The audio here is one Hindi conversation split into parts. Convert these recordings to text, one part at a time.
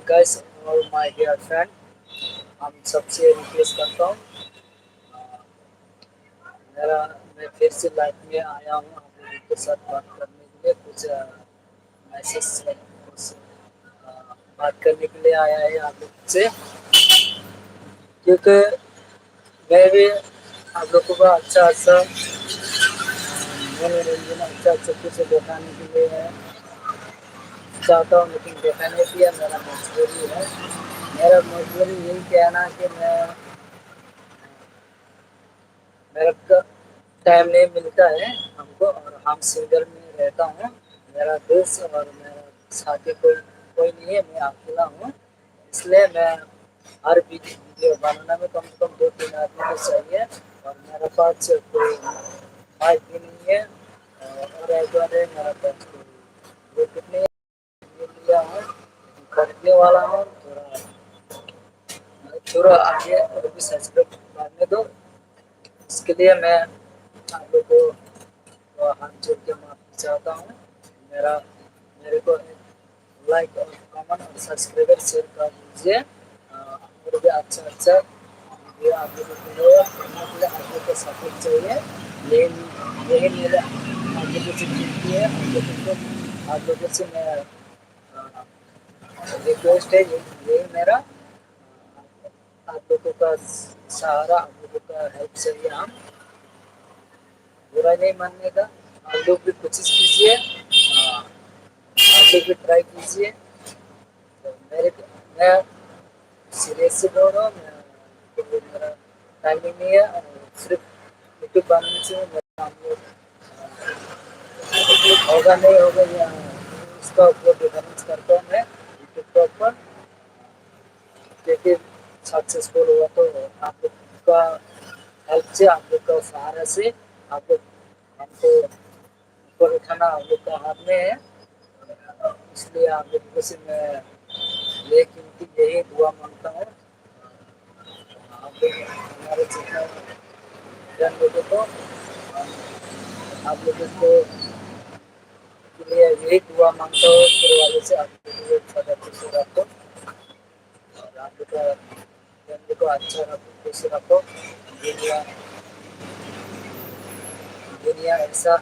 गाइस और माय डियर फ्रेंड, हम सबसे रिक्वेस्ट करता हूँ। मेरा मैं फिर से लाइफ में आया हूँ आप लोगों के साथ बात करने के लिए। कुछ मैसेज कुछ बात करने के लिए आया है आप लोग से, क्योंकि मैं भी आप लोगों को अच्छा अच्छा मनोरंजन अच्छा अच्छा कुछ दिखाने के लिए चाहता हूँ, लेकिन देखा नहीं दिया। मेरा मजबूरी है। मेरा मजबूरी यही कहना कि मेरा टाइम नहीं मिलता है हमको, और हम सिंगल में रहता हूँ। मेरा दोस्त और मेरा साथी कोई कोई नहीं है, मैं अकेला हूँ। इसलिए मैं हर वीडियो बनाने में कम से कम 2-3 आदमी को चाहिए, और मेरे पास कोई माइक भी नहीं है। और एक बार है मेरा पास कोई यूट्यूब नहीं है, लिया हूँ खरीदने वाला हूँ। थोड़ा थोड़ा आगे और भी सब्सक्राइब करने दो। इसके लिए मैं आप लोग को हाथ जोड़ के माफी चाहता हूँ। मेरा मेरे को लाइक और कमेंट और सब्सक्राइबर शेयर कर दीजिए। और भी अच्छा अच्छा वीडियो आप लोगों के लिए करने के लिए आप लोग को सपोर्ट चाहिए। यही यही मेरे आप लोगों से विनती है। आप लोगों से मैं रिक्वेस्ट है, यही मेरा आप लोगों का सहारा, आप लोगों का हेल्प चाहिए। हम बुरा नहीं मानने का, आप लोग भी कोशिश कीजिए। आप लोग भी ट्राई कीजिए। तो मैं सीरियस से बोल रहा हूँ। तो मेरा टाइमिंग नहीं है, और सिर्फ यूट्यूब बनाने से मेरा काम लोग होगा नहीं होगा, या इसका उपयोग डिफरेंस करता हूँ मैं यूट्यूब के ऊपर। क्योंकि सक्सेसफुल हुआ तो आप लोग का हेल्प से, आप लोग का सहारा से, आप लोग हमको ऊपर उठाना आप लोग का हाथ में है। इसलिए आप लोगों से मैं लेकिन यही दुआ मांगता हूँ। आप लोग हमारे जितना जन लोगों को, आप लोगों को के लिए यही दुआ मांगता हूँ पूरे वाले से। आप लोगों को अच्छा खुश रखो, और आप लोग का जन को अच्छा रखो, खुश रखो। दुनिया दुनिया ऐसा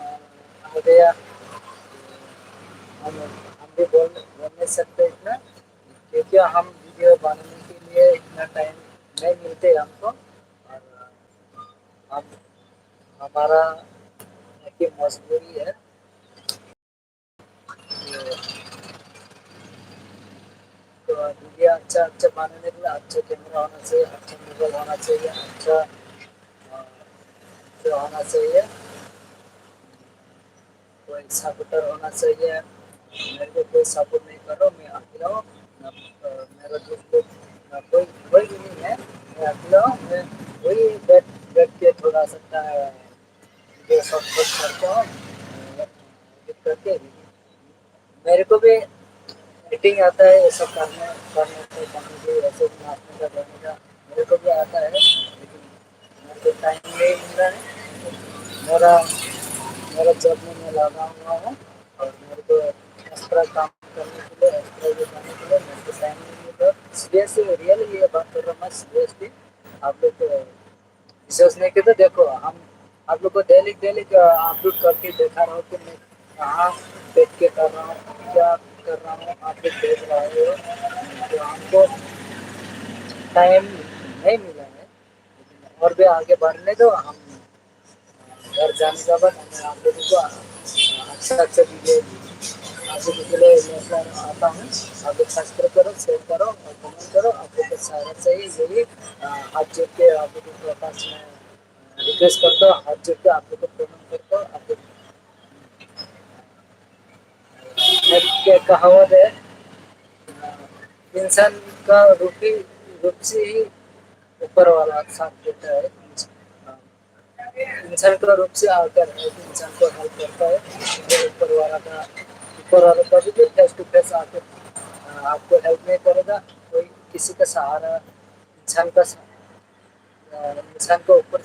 आ गया, हम भी बोल नहीं सकते इतना, क्योंकि हम वीडियो बनाने के लिए इतना टाइम नहीं मिलते हमको। और हम हमारा एक मजबूरी है। तो वीडियो अच्छा अच्छा बनाने के लिए अच्छा कैमरा होना चाहिए, अच्छा मोबाइल होना चाहिए, अच्छा जो होना चाहिए, कोई सपोर्टर होना चाहिए। मेरे को कोई सपोर्ट नहीं कर रहा, मैं अकेला हूँ। मेरा दोस्त लोग कोई कोई भी नहीं है, मैं अकेला हूँ। मैं वही बैठ बैठ के थोड़ा सा जो सपोर्ट करता हूँ edit करके। मेरे को भी एडिटिंग आता है, ये सब करने करने को करने के ऐसे नाचने का गाने का मेरे को भी आता है, लेकिन मेरे को टाइम नहीं मिल रहा है। मेरा मेरा जॉब में मैं लगा हुआ हूँ, और मेरे को एक्स्ट्रा काम करने के लिए, एक्स्ट्रा ये करने के लिए मेरे को टाइम नहीं मिल रहा। सीरियसली रियली ये बात कर रहा हूँ मैं सीरियसली। आप लोग विश्वास नहीं करते, देखो हम आप लोग को डेली डेली अपलोड करके देखा रहा हूँ कि मैं कहाँ बैठ के कर रहा हूँ, क्या कर रहा हूँ, आप लोग देख रहे हो। तो हमको टाइम नहीं मिला है, लेकिन और भी आगे बढ़ने दो। हम घर जाने के बाद मैं आप लोगों को अच्छा अच्छा वीडियो आप लोगों के लिए लेकर आता हूँ। आप लोग सब्सक्राइब करो, शेयर करो और कमेंट करो। आप लोग का सहारा चाहिए, यही हाथ जोड़ के आप लोगों के पास में रिक्वेस्ट करता हूँ। हाथ जोड़ के आप लोग को पेमेंट करता हूँ। आप लोग एक कहावत है, इंसान का रूप से ही ऊपर वाला साथ देता है। इंसान का रूप से आकर है कि इंसान को हेल्प करता है। जो ऊपर वाला कभी भी फेस टू फेस आकर आपको हेल्प नहीं करेगा। कोई किसी का सहारा इंसान को ऊपर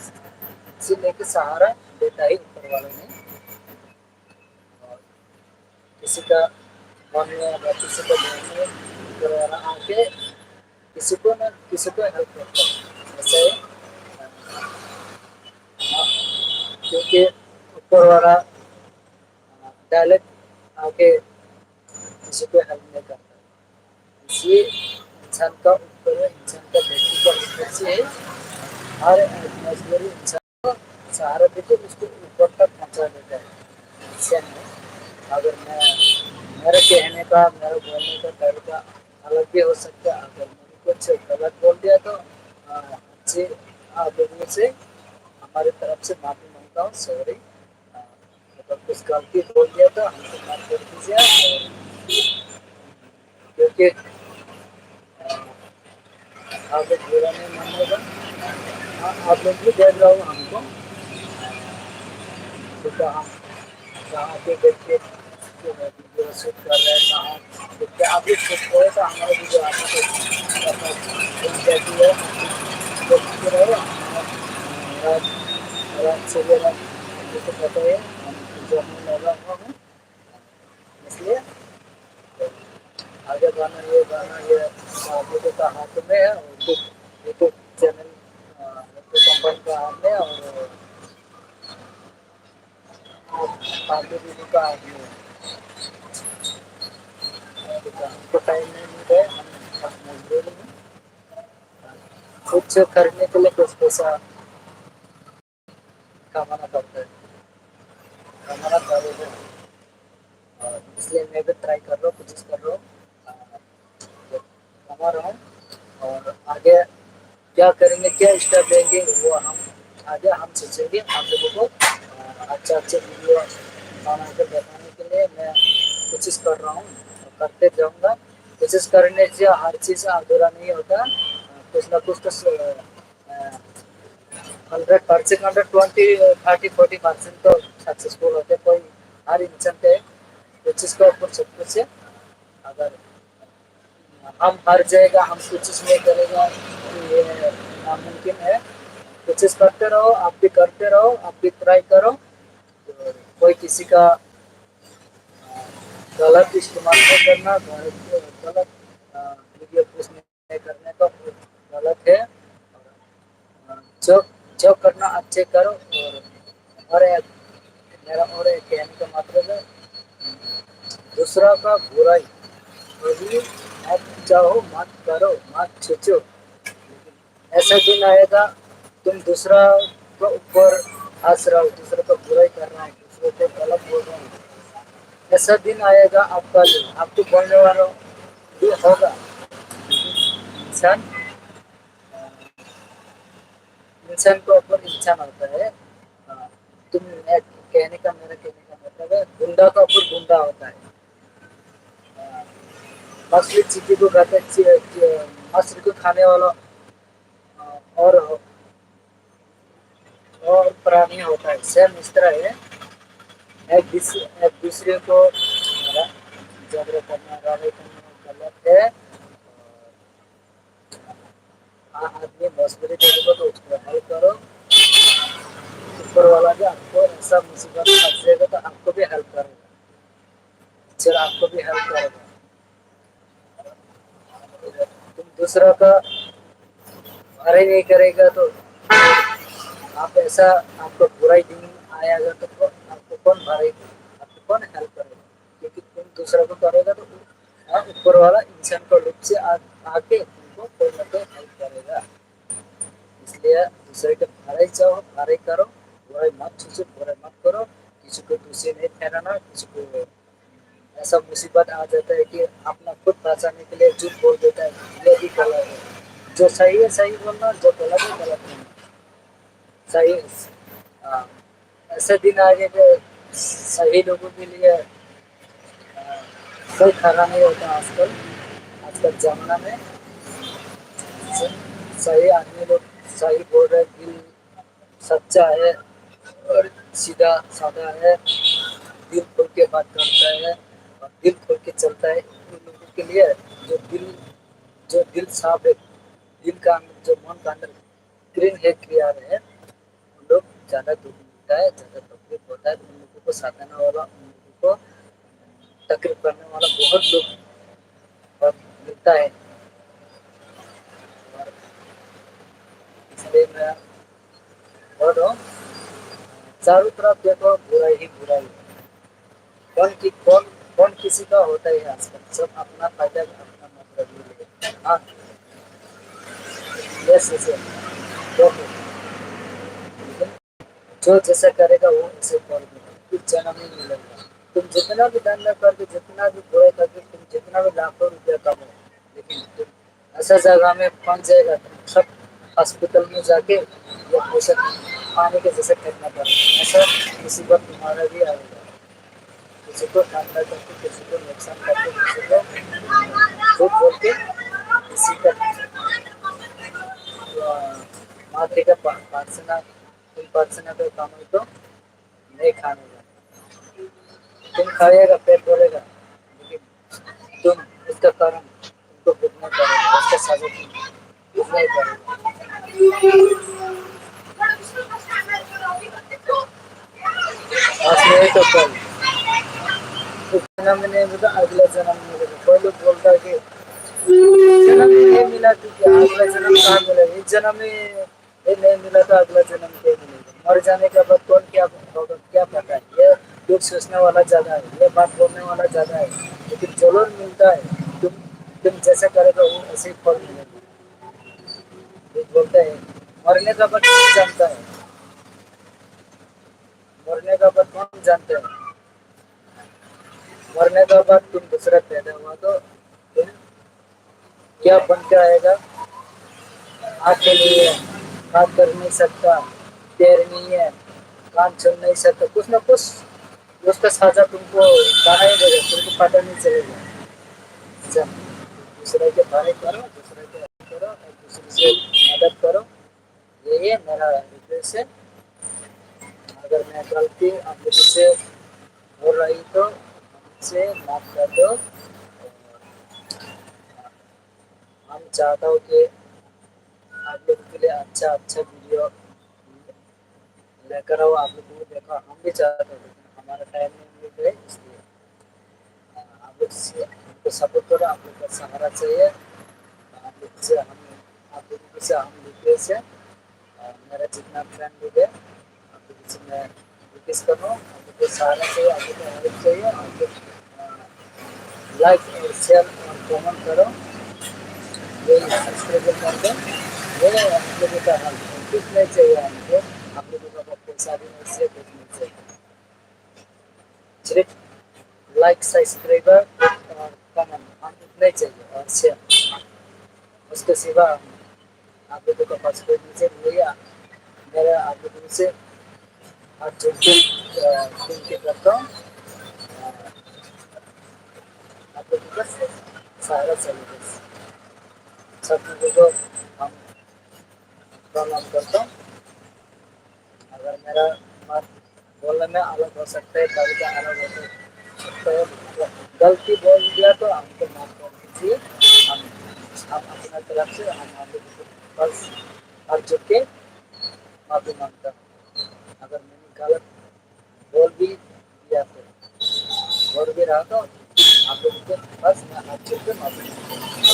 से लेके सहारा देता ही ऊपर वाला नहीं। और किसी का मन में अगर किसी को ध्यान में करवाना आके किसी को ना किसी को हेल्प करता है ऐसे क्योंकि ऊपर वाला डायरेक्ट आके किसी को हेल्प नहीं करता इसलिए इंसान का ऊपर इंसान का व्यक्ति का ऊपर से हर मजबूरी इंसान को सहारा देके उसको ऊपर तक पहुंचा देता है इससे नहीं अगर मैं मेरे कहने का मेरे बोलने का तरीका अलग भी हो सकता है अगर मैंने कुछ गलत बोल दिया तो अच्छे आदमी से हमारी तरफ से माफी मांगता हूँ सॉरी अगर कुछ गलती बोल दिया तो हमको माफ कर दीजिए क्योंकि आप लोग बुरा नहीं मानेगा आप लोग भी देख रहे हो हमको तो हम जहाँ पे देखिए वीडियो शूट कर रहे हैं कहाँ देखते आप भी शूट करो तो हमारा वीडियो आता है कहती है देखते रहो रात रात से रात हमको तो पता है हम जॉब लगा हुआ हूँ इसलिए तो आगे गाना ये वीडियो का हाथ में है यूट्यूब चैनल यूट्यूब कंपनी का हाथ में और आगे वीडियो का हाथ में हमको टाइम नहीं मिल रहा है हम मजबूर में कुछ करने के लिए कुछ पैसा कमाना पड़ता है कमाना पड़ेगा इसलिए मैं भी ट्राई कर रहा हूँ कोशिश कर रहा हूँ कमा रहा हूँ और आगे क्या करेंगे क्या स्टेप लेंगे वो हम आगे हम सोचेंगे आप लोगों को अच्छा अच्छा वीडियो बना कर बताने के लिए मैं कोशिश कर रहा हूँ और करते जाऊँगा कोशिश करने से हर चीज़ अधूरा नहीं होता कुछ ना कुछ तो 100% 120 30 40% तो सक्सेसफुल होते कोई हर इंसान पे कोशिश का ऊपर सब कुछ है अगर हम हर जगह हम कोशिश नहीं करेगा ये नामुमकिन है कोशिश करते रहो आप भी करते रहो आप भी ट्राई करो तो कोई किसी का गलत इस्तेमाल नहीं करना गलत वीडियो पोस्ट नहीं करने का गलत है जो जो करना अच्छे करो और एक मेरा और एक कहने का मतलब है दूसरा का बुराई कभी मत चाहो मत करो मत सोचो ऐसा दिन आएगा तुम दूसरा को ऊपर हंस रहा हो दूसरे को बुराई कर रहा है दूसरे को गलत बोल रहा है ऐसा दिन आएगा आपका दिन आपको बोलने वाला भी होगा इंसान इंसान के ऊपर इंसान होता है तुम कहने का मेरा कहने का मतलब है गुंडा का ऊपर गुंडा होता है मछली चिट्ठी को कहते हैं मछली को खाने वाला और प्राणी होता है सेम इस तरह है एक दूसरे को झगड़ा करना लड़ाई करना गलत है आदमी मजबूरी देखो तो उसको हेल्प करो ऊपर वाला भी आपको ऐसा मुसीबत में फंसेगा तो आपको भी हेल्प करेगा फिर आपको भी हेल्प करेगा तुम दूसरा का भलाई नहीं करेगा तो आप ऐसा आपको बुरा ही दिन आएगा तो आपको कौन भरेगा आपको कौन हेल्प करेगा क्योंकि तुम दूसरा को करेगा तो ऊपर वाला इंसान को लुक से आके तुमको कोई ना कोई हेल्प करेगा इसलिए दूसरे के भलाई चाहो भलाई करो बुराई मत सोचो बुराई मत करो किसी को दूसरे नहीं ठहराना किसी को ऐसा मुसीबत आ जाता है कि अपना खुद बचाने के लिए झूठ बोल देता है ये भी गलत है जो सही है सही बोलना जो गलत है गलत बोलना सही हाँ, ऐसे दिन आ गए कि सही लोगों के लिए कोई खड़ा नहीं होता आजकल आजकल जमाना में सही आदमी लोग सही बोल रहे दिल सच्चा है और सीधा साधा है दिल खोल के बात करता है और दिल खोल के चलता है उन लोगों के लिए जो दिल जो दिल साफ है दिल का जो मन का अंदर ग्रीन है क्लियर है उन लोग ज़्यादा दुख मिलता है ज़्यादा तकलीफ होता है उन लोगों को सताने वाला उन लोगों को तकलीफ करने वाला बहुत लोग और मिलता है। और इसलिए मैं बोल रहा हूँ, चारों तरफ देखो बुराई ही बुराई है। कौन कौन किसी का होता है आजकल, सब अपना फायदा अपना मतलब ही लेते हैं। हाँ, यस यस यस, देखो, लेकिन जो जैसा करेगा वो उसे फल मिलेगा, कुछ जन्म नहीं मिलेगा। तुम जितना भी धंधा करके, जितना भी बुराई करके, तुम जितना भी लाखों रुपया कमाओ, लेकिन तुम ऐसा जगह में फंस जाएगा, तुम सब हॉस्पिटल में जाके या पैसा पानी के जैसे फेंकना पड़ेगा। ऐसा मुसीबत तुम्हारा भी आएगा। किसी को धंधा करके, किसी को नुकसान करके, किसी को झूठ बोल के, किसी का मात्र का पार्सना, तुम पार्सना का कमाई तो नहीं खाने का। तुम खाएगा पेट बोलेगा, लेकिन तुम उसका कारण तुमको भुगतना पड़ेगा, उसका सजा तुम भुगतना ही पड़ेगा। आज नहीं तो कल, इस जन्म में नहीं मिला अगला जन्म में मिलेगा। कोई लोग बोलता है कि जन्म में नहीं मिला तो क्या अगला जन्म कहाँ मिलेगा, इस जन्म में ये नहीं मिला तो अगला जन्म क्या मिलेगा। मर जाने के बाद कौन क्या होगा क्या पता है। ये लोग सोचने वाला ज्यादा है, ये बात बोलने वाला ज्यादा है, लेकिन जो लोग मिलता है, तुम जैसा करेगा वो ऐसे ही फल मिलेगा। लोग बोलते हैं मरने का बाद कौन जानता है, मरने का बाद कौन जानते हैं। मरने के बाद तुम दूसरा पैदा हुआ तो तुम क्या बन के आएगा। आँख के लिए बात कर नहीं सकता, पैर नहीं है, कान सुन नहीं सकता, कुछ ना कुछ उसका साझा तुमको कहा ही देगा, तुमको पता नहीं चलेगा। अच्छा, दूसरे के बारे करो, दूसरे के करो और दूसरे से मदद करो, यही है मेरा रिक्वेस्ट है। अगर मैं गलती आप लोगों से हो रही तो हमसे माफ कर दो। हम चाहता हूँ कि आप लोगों के लिए अच्छा अच्छा वीडियो लेकर आओ, आप लोगों को देखो, हम भी चाहते हैं, लेकिन हमारा टाइम नहीं मिल रहा है, इसलिए आप लोग से हमको सपोर्ट करो, आप लोग का सहारा चाहिए। आप लोग से हम आप लोगों से हम रिक्वेस्ट है, मेरा जितना फ्रेंड लोग है आप लोगों से मैं रिक्वेस्ट कर रहा हूँ, आप लोग को सहारा चाहिए, आप लोग को हेल्प चाहिए। आप लोग लाइक और शेयर और कमेंट करो, यही सब्सक्राइब कर दो। ये आप लोगों का हेल्प कुछ नहीं चाहिए हमको, आप लोगों का पैसा भी नहीं चाहिए, कुछ नहीं चाहिए, सिर्फ लाइक सब्सक्राइबर और कमेंट हम इतना ही चाहिए और शेयर। उसके सिवा आप लोगों का पास कोई नीचे भैया मेरा आप लोगों से हाथ जोड़ के विनती करता हूँ। आप लोगों का सहारा चाहिए, बस सब लोगों को हम प्रणाम करता हूँ। अगर मेरा बात बोलने में अलग हो सकता है, कविता अलग हो सकता है, तो गलती बोल दिया तो हमको माफ कर दीजिए। हम अपना तरफ से हम आप लोगों को बस हाथ जोड़ के माफी मांगता हूँ। अगर मैंने गलत बोल भी दिया तो बोल भी रहा तो आप लोगों को बस मैं हाथ जोड़ के माफी मांगता हूँ।